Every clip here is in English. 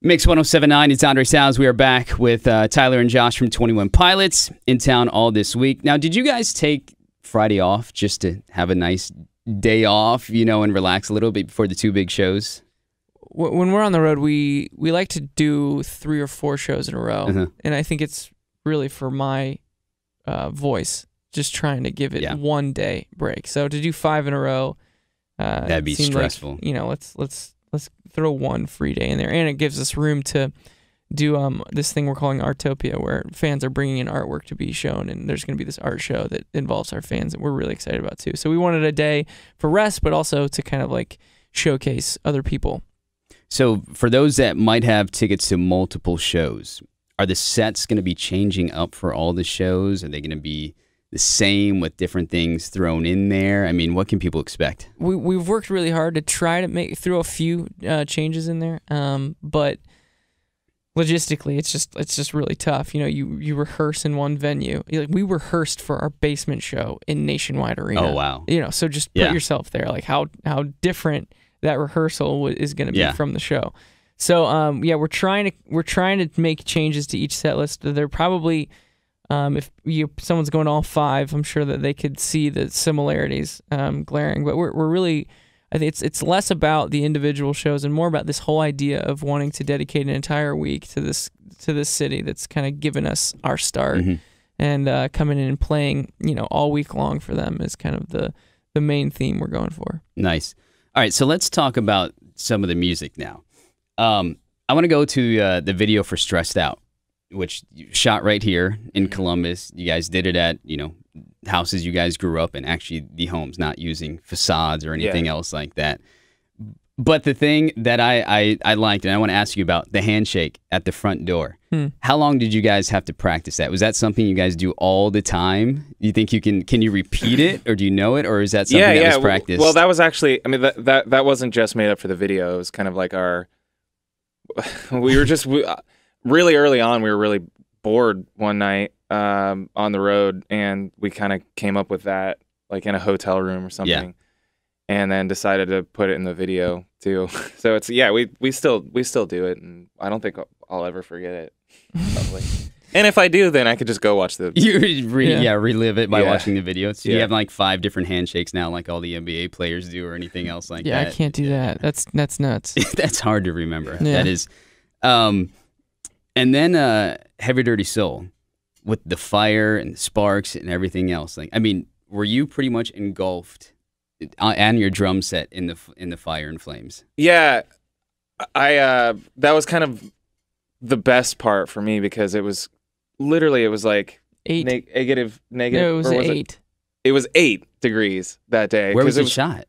Mix 107.9, it's Andraé Stайлz. We are back with Tyler and Josh from 21 Pilots in town all this week. Now, did you guys take Friday off just to have a nice day off, and relax a little bit before the two big shows? When we're on the road, we like to do 3 or 4 shows in a row. And I think it's really for my voice, just trying to give it 1 day break. So to do 5 in a row, that'd be stressful. Like, let's throw 1 free day in there, and it gives us room to do this thing we're calling Artopia, where fans are bringing in artwork to be shown, and there's going to be this art show that involves our fans that we're really excited about too. So we wanted a day for rest, but also to kind of like showcase other people. So for those that might have tickets to multiple shows, are the sets going to be changing up for all the shows? Are they going to be the same with different things thrown in there? I mean, what can people expect? We've worked really hard to try to throw a few changes in there, but logistically, it's just really tough. You rehearse in one venue. We rehearsed for our basement show in Nationwide Arena. Oh wow! So just put yourself there, like how different that rehearsal is going to be from the show. So we're trying to make changes to each set list. They're probably if someone's going to all 5, I'm sure that they could see the similarities glaring. But we're really, I think it's less about the individual shows and more about this whole idea of wanting to dedicate an entire week to this city that's kind of given us our start, and coming in and playing all week long for them is kind of the main theme we're going for. Nice. All right, so let's talk about some of the music now. I want to go to the video for Stressed Out, which you shot right here in Columbus. You guys did it at, houses you guys grew up in, actually the homes, not using facades or anything else like that. But the thing that I liked, and I want to ask you about, the handshake at the front door. How long did you guys have to practice that? Was that something you guys do all the time? You think you can you repeat it, or do you know it, or is that something that was practiced? Well, that was actually, I mean, that wasn't just made up for the video. It was kind of like we were just really early on. We were really bored one night on the road, and we kind of came up with that like in a hotel room or something, and then decided to put it in the video too. So it's we still do it, and I don't think I'll ever forget it. Probably. And if I do, then I could just go watch the relive it by watching the video. So you have like 5 different handshakes now, like all the NBA players do, or anything else like that. Yeah, I can't do that. That's nuts. That's hard to remember. Yeah. That is. And then Heavy Dirty Soul with the fire and the sparks and everything else. Like, I mean, were you pretty much engulfed and your drum set in the fire and flames? Yeah, that was kind of the best part for me, because it was like 8 negative. No, it was 8. It was 8 degrees that day. Where was it shot?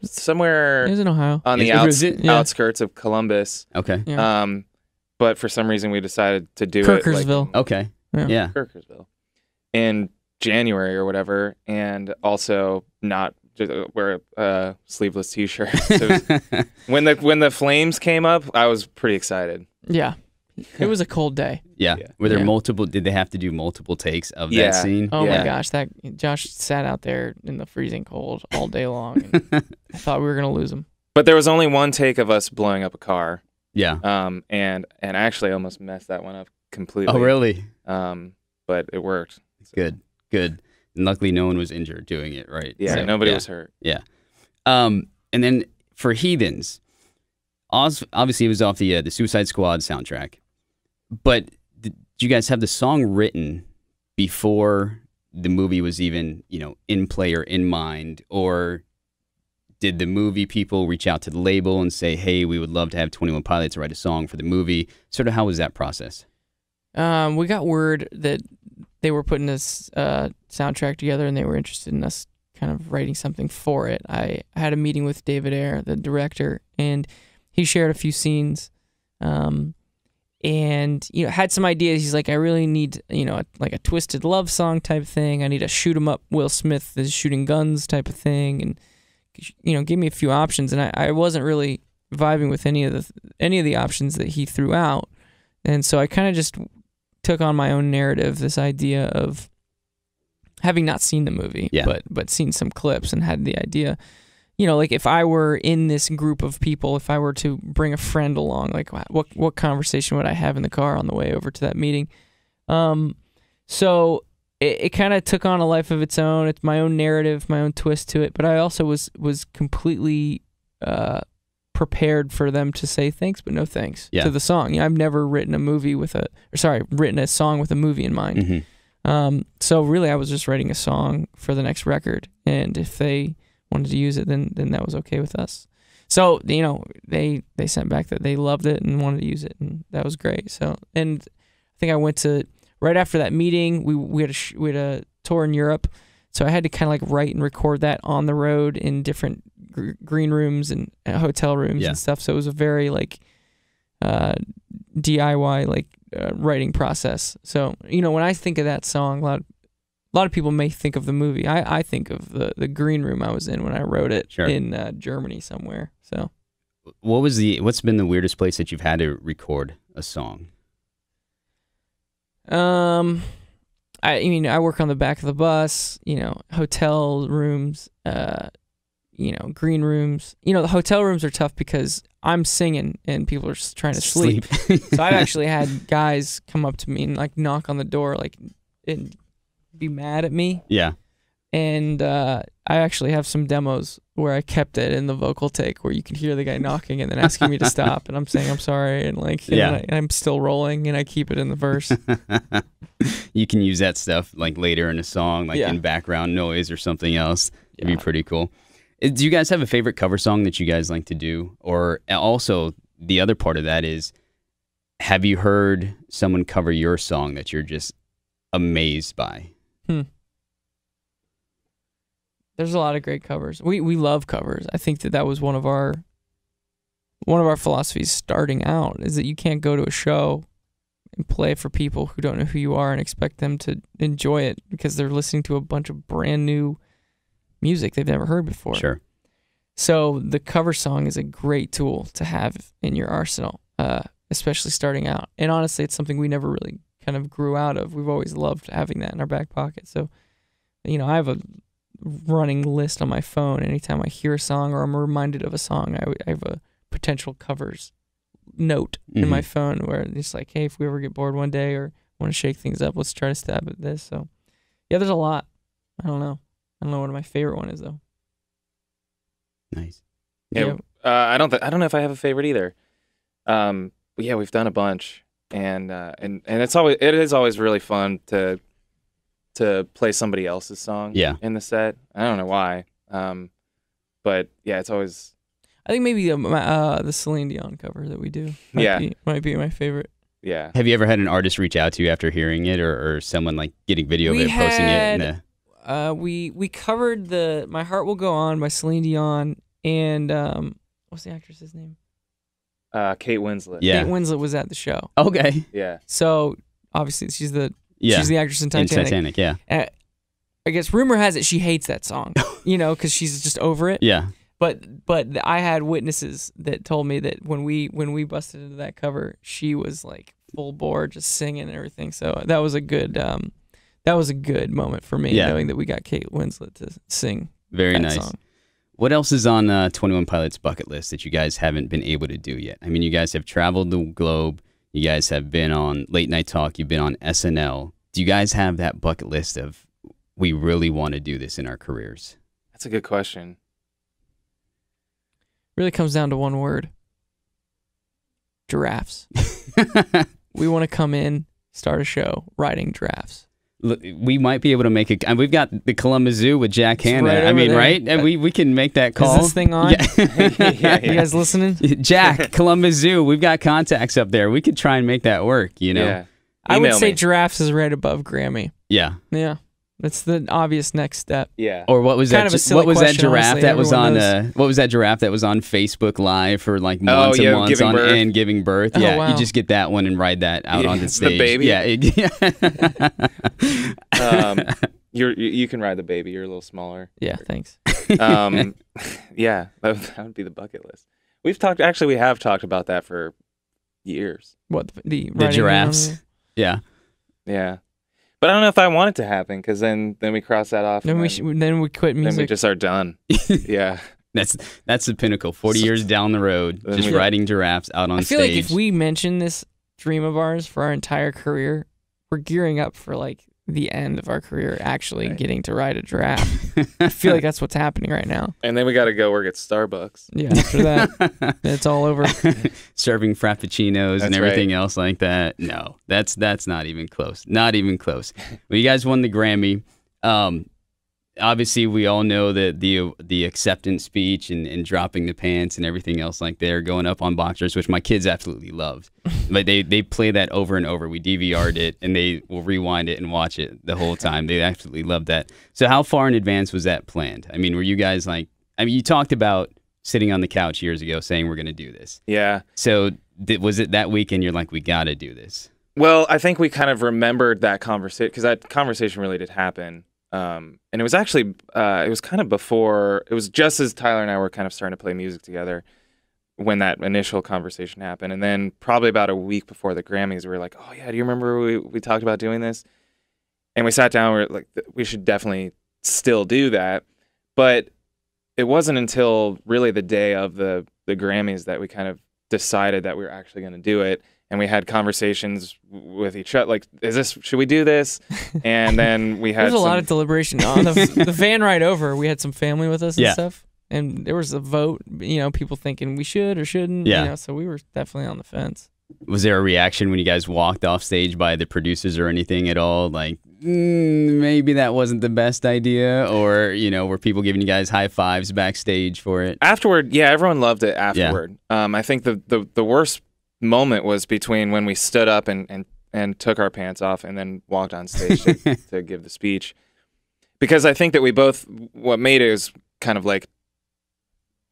Somewhere. It was in Ohio. On the outskirts of Columbus. Okay. Yeah. But for some reason we decided to do Kirkersville. it. Okay. Yeah. Kirkersville. In January or whatever, and also not just wear a sleeveless t-shirt. So when the flames came up, I was pretty excited. Yeah. It was a cold day. Yeah. Were there multiple? Did they have to do multiple takes of that scene? Oh my gosh, that Josh sat out there in the freezing cold all day long. And I thought we were gonna lose him. But there was only one take of us blowing up a car. Yeah. And actually almost messed that one up completely. Oh really? But it worked. So. Good. And luckily, no one was injured doing it. Right. Yeah. So, nobody was hurt. Yeah. And then for Heathens, obviously it was off the Suicide Squad soundtrack. But did you guys have the song written before the movie was even, in play or in mind? Or did the movie people reach out to the label and say, hey, we would love to have 21 Pilots write a song for the movie? Sort of how was that process? We got word that they were putting this soundtrack together and they were interested in us kind of writing something for it. I had a meeting with David Ayer, the director, and he shared a few scenes. And had some ideas. He's like, I really need like a twisted love song type thing. I need a shoot 'em up Will Smith is shooting guns type of thing, and give me a few options. And I wasn't really vibing with any of the options that he threw out, and so I kind of just took on my own narrative, this idea of having not seen the movie, but seen some clips and had the idea. you know, like if I were in this group of people, if I were to bring a friend along, like what conversation would I have in the car on the way over to that meeting? So it kind of took on a life of its own. It's my own narrative, my own twist to it. But I also was completely prepared for them to say thanks, but no thanks to the song. You know, I've never written a song with a movie in mind. So really, I was just writing a song for the next record, and if they wanted to use it, then that was okay with us. So, you know, they sent back that they loved it and wanted to use it, and that was great. So, and I think I went to right after that meeting. We had a tour in Europe, so I had to kind of like write and record that on the road in different green rooms and hotel rooms and stuff. So it was a very like DIY like writing process. So, you know, when I think of that song, a lot of people may think of the movie. I think of the green room I was in when I wrote it in Germany somewhere. So, what's been the weirdest place that you've had to record a song? I mean, I work on the back of the bus, you know, hotel rooms, you know, green rooms. You know, the hotel rooms are tough because I'm singing and people are just trying to sleep. So I've actually had guys come up to me and like knock on the door, like, and be mad at me. Yeah. And I actually have some demos where I kept it in the vocal take where you can hear the guy knocking and then asking me to stop, and I'm saying I'm sorry, and like, and I'm still rolling, and I keep it in the verse. You can use that stuff like later in a song, like in background noise or something else. It'd be pretty cool. Do you guys have a favorite cover song that you guys like to do? Or also the other part of that is, have you heard someone cover your song that you're just amazed by? There's a lot of great covers. We love covers. I think that was one of our philosophies starting out, is that you can't go to a show and play for people who don't know who you are and expect them to enjoy it because they're listening to a bunch of brand new music they've never heard before. Sure. So the cover song is a great tool to have in your arsenal, especially starting out. And honestly, it's something we never really kind of grew out of. We've always loved having that in our back pocket. So, you know, I have a running list on my phone. Anytime I hear a song or I'm reminded of a song, I have a potential covers note in my phone where it's like, hey, if we ever get bored one day or want to shake things up, let's try to stab at this. So yeah, there's a lot. I don't know what my favorite one is though. Nice. Yeah. I don't know if I have a favorite either. But yeah, we've done a bunch, and it is always really fun to play somebody else's song in the set. I don't know why. But yeah, it's always, I think maybe the Celine Dion cover that we do might be my favorite. Yeah. Have you ever had an artist reach out to you after hearing it, or someone like getting video of it, posting it? We covered the My Heart Will Go On by Celine Dion, and what's the actress's name? Kate Winslet. Yeah. Kate Winslet was at the show. Okay. Yeah. So obviously she's the actress in Titanic. In Titanic, yeah. I guess rumor has it she hates that song, you know, because she's just over it. Yeah. But I had witnesses that told me that when we busted into that cover, she was like full bore, just singing and everything. So that was a good moment for me, knowing that we got Kate Winslet to sing. Very nice. Song. What else is on 21 Pilots' bucket list that you guys haven't been able to do yet? I mean, you guys have traveled the globe. You guys have been on Late Night Talk. You've been on SNL. Do you guys have that bucket list of, we really want to do this in our careers? That's a good question. Really comes down to one word. Giraffes. We want to come in, start a show, riding giraffes. We might be able to make it. We've got the Columbus Zoo with Jack Hanna. Right, I mean, there. right? And we can make that call. Is this thing on? Yeah. You guys listening? Jack, Columbus Zoo. We've got contacts up there. We could try and make that work, you know? Yeah. I would say giraffes is right above Grammy. Yeah. Yeah. That's the obvious next step. Yeah. Or what was kind that? What was that giraffe honestly, that was on? knows. What was that giraffe that was on Facebook Live for like months and months and giving birth? Oh, Yeah, wow. you just get that one and ride that out onto the stage. The baby. Yeah. You can ride the baby. You're a little smaller. Yeah. Thanks. Yeah, that would be the bucket list. We have talked about that for years. What the giraffes? Yeah. Yeah. But I don't know if I want it to happen, because then we cross that off. Then we quit music. Then we just are done. Yeah. That's the pinnacle. 40 years down the road, just riding giraffes out on stage. I feel like if we mention this dream of ours for our entire career, we're gearing up for like the end of our career actually getting to ride a giraffe. I feel like that's what's happening right now. And then we got to go work at Starbucks. Yeah, after that, it's all over. Serving frappuccinos and everything else like that. No, that's not even close. Not even close. Well, you guys won the Grammy. Obviously, we all know that the acceptance speech and dropping the pants and everything else like they're going up on boxers, which my kids absolutely loved. But they play that over and over. We DVR'd it, and they will rewind it and watch it the whole time. They absolutely loved that. So how far in advance was that planned? I mean, were you guys like, I mean, you talked about sitting on the couch years ago saying we're going to do this. Yeah. So was it that weekend you're like, we got to do this? Well, I think we kind of remembered that conversation because that conversation really did happen. And it was actually, it was kind of before, it was just as Tyler and I were kind of starting to play music together when that initial conversation happened. And then probably about a week before the Grammys, we were like, oh yeah, do you remember we talked about doing this? And we sat down, we were like, we should definitely still do that. But it wasn't until really the day of the Grammys that we kind of decided that we were actually going to do it. And we had conversations with each other, like, should we do this? And then we had a lot of deliberation. On the van ride over, we had some family with us and stuff. And there was a vote, people thinking we should or shouldn't. Yeah. So we were definitely on the fence. Was there a reaction when you guys walked off stage by the producers or anything at all? Like, maybe that wasn't the best idea? Or, were people giving you guys high fives backstage for it? Afterward, yeah, everyone loved it afterward. Yeah. I think the worst moment was between when we stood up and took our pants off and then walked on stage to give the speech, because I think that we both, what made it was kind of like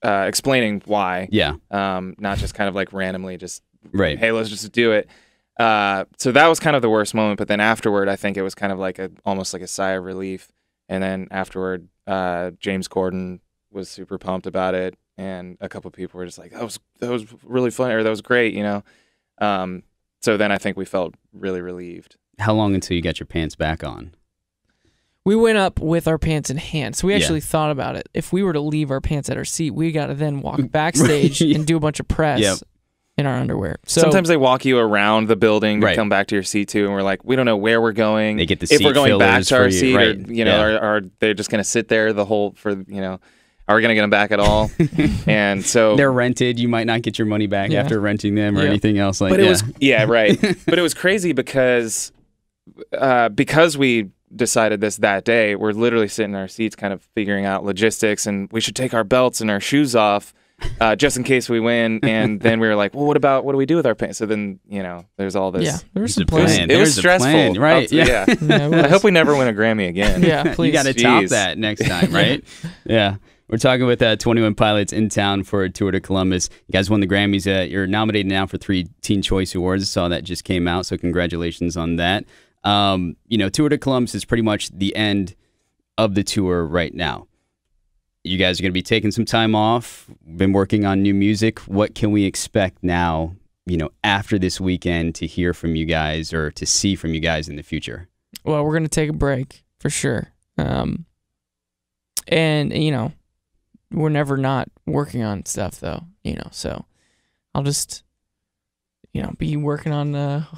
explaining why, not just kind of like randomly just hey, let's just do it. So that was kind of the worst moment, but then afterward I think it was kind of like almost like a sigh of relief. And then afterward James Corden was super pumped about it. And a couple of people were just like, that was really fun, or that was great, So then I think we felt really relieved. How long until you got your pants back on? We went up with our pants in hand. So we actually thought about it. If we were to leave our pants at our seat, we got to then walk backstage and do a bunch of press in our underwear. So sometimes they walk you around the building to come back to your seat too, and we're like, we don't know where we're going. They get the if seat we're going back to our seat, or are they just going to sit there the whole Are we going to get them back at all? And so they're rented. You might not get your money back after renting them or anything else like that. But it was right. But it was crazy because we decided this that day. We're literally sitting in our seats, kind of figuring out logistics, and we should take our belts and our shoes off just in case we win. And then we were like, well, what do we do with our pants? So then there's all this. Yeah, there's some plan. It was stressful, plan, right? Yeah. I hope we never win a Grammy again. Yeah, please. You got to top that next time, right? Yeah. We're talking with 21 Pilots in town for a tour to Columbus. You guys won the Grammys. You're nominated now for 3 Teen Choice Awards. I saw that just came out, so congratulations on that. Tour to Columbus is pretty much the end of the tour right now. You guys are going to be taking some time off, been working on new music. What can we expect now, after this weekend to hear from you guys or to see from you guys in the future? Well, we're going to take a break for sure. We're never not working on stuff though, so I'll just, be working on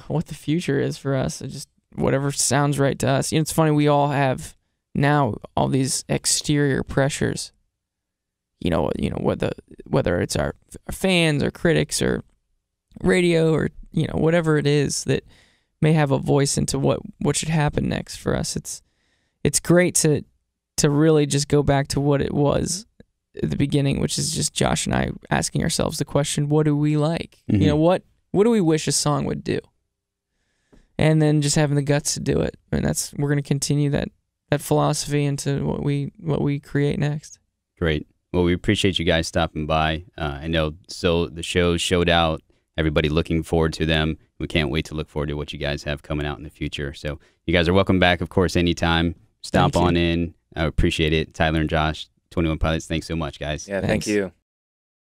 what the future is for us. Just whatever sounds right to us. It's funny, we all have now all these exterior pressures, whether it's our fans or critics or radio or, whatever it is that may have a voice into what should happen next for us. It's great to really just go back to what it was at the beginning, which is just Josh and I asking ourselves the question, what do we like? Mm-hmm. What do we wish a song would do? And then just having the guts to do it. And we're going to continue that philosophy into what we create next. Great. Well, we appreciate you guys stopping by. I know the shows showed out. Everybody looking forward to them. We can't wait to look forward to what you guys have coming out in the future. So you guys are welcome back, of course, anytime. Stop on in. I appreciate it. Tyler and Josh, 21 Pilots, thanks so much, guys. Yeah, thank you.